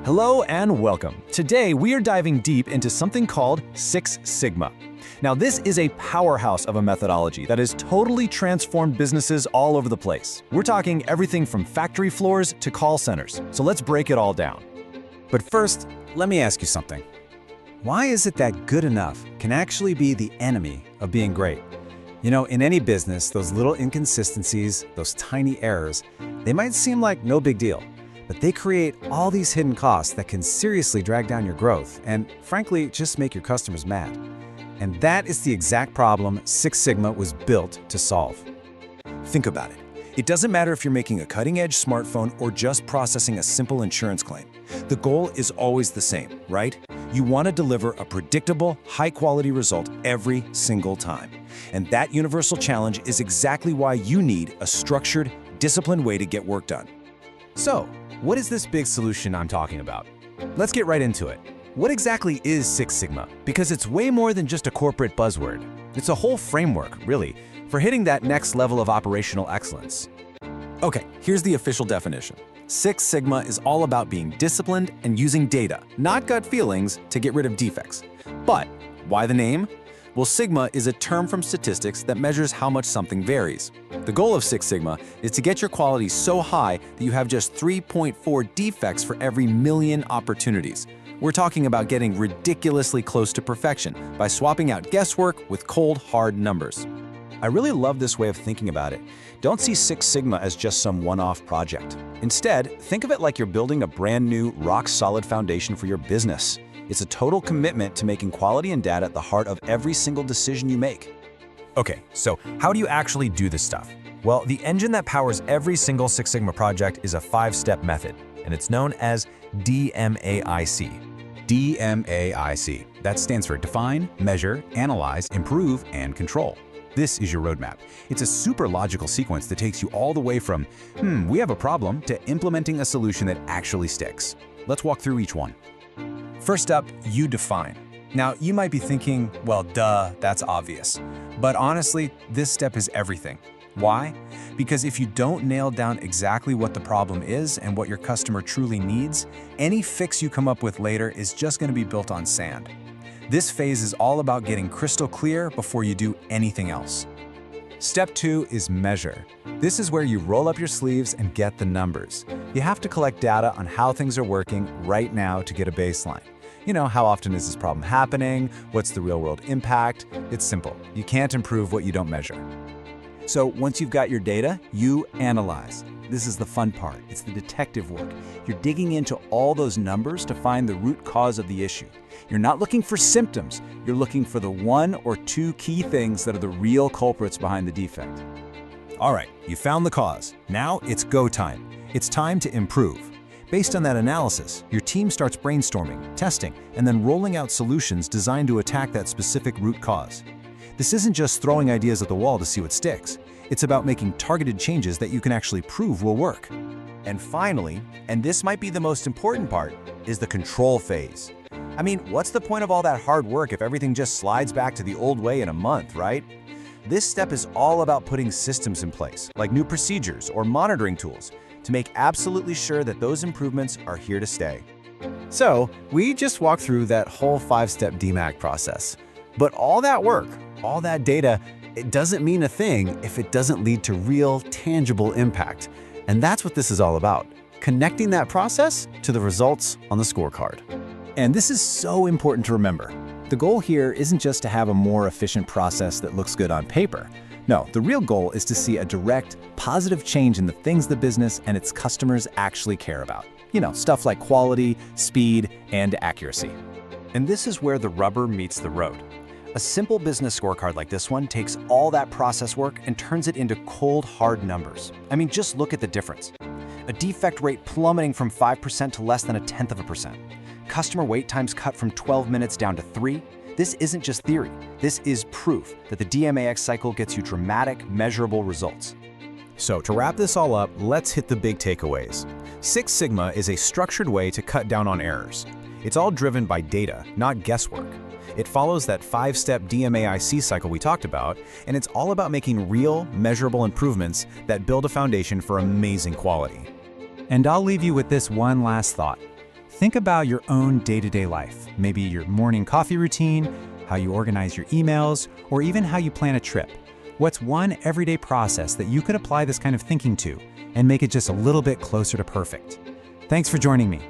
Hello and welcome. Today we are diving deep into something called Six Sigma. Now this is a powerhouse of a methodology that has totally transformed businesses all over the place. We're talking everything from factory floors to call centers. So let's break it all down. But first, let me ask you something. Why is it that good enough can actually be the enemy of being great? You know, in any business, those little inconsistencies, those tiny errors, they might seem like no big deal, but they create all these hidden costs that can seriously drag down your growth and, frankly, just make your customers mad. And that is the exact problem Six Sigma was built to solve. Think about it. It doesn't matter if you're making a cutting-edge smartphone or just processing a simple insurance claim. The goal is always the same, right? You want to deliver a predictable, high-quality result every single time. And that universal challenge is exactly why you need a structured, disciplined way to get work done. So, what is this big solution I'm talking about? Let's get right into it. What exactly is Six Sigma? Because it's way more than just a corporate buzzword. It's a whole framework, really, for hitting that next level of operational excellence. Okay, here's the official definition. Six Sigma is all about being disciplined and using data, not gut feelings, to get rid of defects. But why the name? Well, Sigma is a term from statistics that measures how much something varies. The goal of Six Sigma is to get your quality so high that you have just 3.4 defects for every million opportunities. We're talking about getting ridiculously close to perfection by swapping out guesswork with cold, hard numbers. I really love this way of thinking about it. Don't see Six Sigma as just some one-off project. Instead, think of it like you're building a brand new, rock-solid foundation for your business. It's a total commitment to making quality and data at the heart of every single decision you make. Okay, so how do you actually do this stuff? Well, the engine that powers every single Six Sigma project is a 5-step method, and it's known as DMAIC. DMAIC. That stands for Define, Measure, Analyze, Improve, and Control. This is your roadmap. It's a super logical sequence that takes you all the way from, we have a problem, to implementing a solution that actually sticks. Let's walk through each one. First up, you define. Now, you might be thinking, well, duh, that's obvious. But honestly, this step is everything. Why? Because if you don't nail down exactly what the problem is and what your customer truly needs, any fix you come up with later is just going to be built on sand. This phase is all about getting crystal clear before you do anything else. Step 2 is measure. This is where you roll up your sleeves and get the numbers. You have to collect data on how things are working right now to get a baseline. You know, how often is this problem happening? What's the real-world impact? It's simple. You can't improve what you don't measure. So once you've got your data, you analyze. This is the fun part. It's the detective work. You're digging into all those numbers to find the root cause of the issue. You're not looking for symptoms. You're looking for the 1 or 2 key things that are the real culprits behind the defect. All right, you found the cause. Now it's go time. It's time to improve. Based on that analysis, your team starts brainstorming, testing, and then rolling out solutions designed to attack that specific root cause. This isn't just throwing ideas at the wall to see what sticks. It's about making targeted changes that you can actually prove will work. And finally, and this might be the most important part, is the control phase. I mean, what's the point of all that hard work if everything just slides back to the old way in a month, right? This step is all about putting systems in place, like new procedures or monitoring tools, to make absolutely sure that those improvements are here to stay. So, we just walked through that whole 5-step DMAIC process. But all that work, all that data, it doesn't mean a thing if it doesn't lead to real, tangible impact. And that's what this is all about, connecting that process to the results on the scorecard. And this is so important to remember. The goal here isn't just to have a more efficient process that looks good on paper. No, the real goal is to see a direct, positive change in the things the business and its customers actually care about. You know, stuff like quality, speed, and accuracy. And this is where the rubber meets the road. A simple business scorecard like this one takes all that process work and turns it into cold, hard numbers. I mean, just look at the difference. A defect rate plummeting from 5% to less than 0.1%. Customer wait times cut from 12 minutes down to 3. This isn't just theory. This is proof that the DMAIC cycle gets you dramatic, measurable results. So to wrap this all up, let's hit the big takeaways. Six Sigma is a structured way to cut down on errors. It's all driven by data, not guesswork. It follows that 5-step DMAIC cycle we talked about, and it's all about making real, measurable improvements that build a foundation for amazing quality. And I'll leave you with this one last thought. Think about your own day-to-day life, maybe your morning coffee routine, how you organize your emails, or even how you plan a trip. What's one everyday process that you could apply this kind of thinking to and make it just a little bit closer to perfect? Thanks for joining me.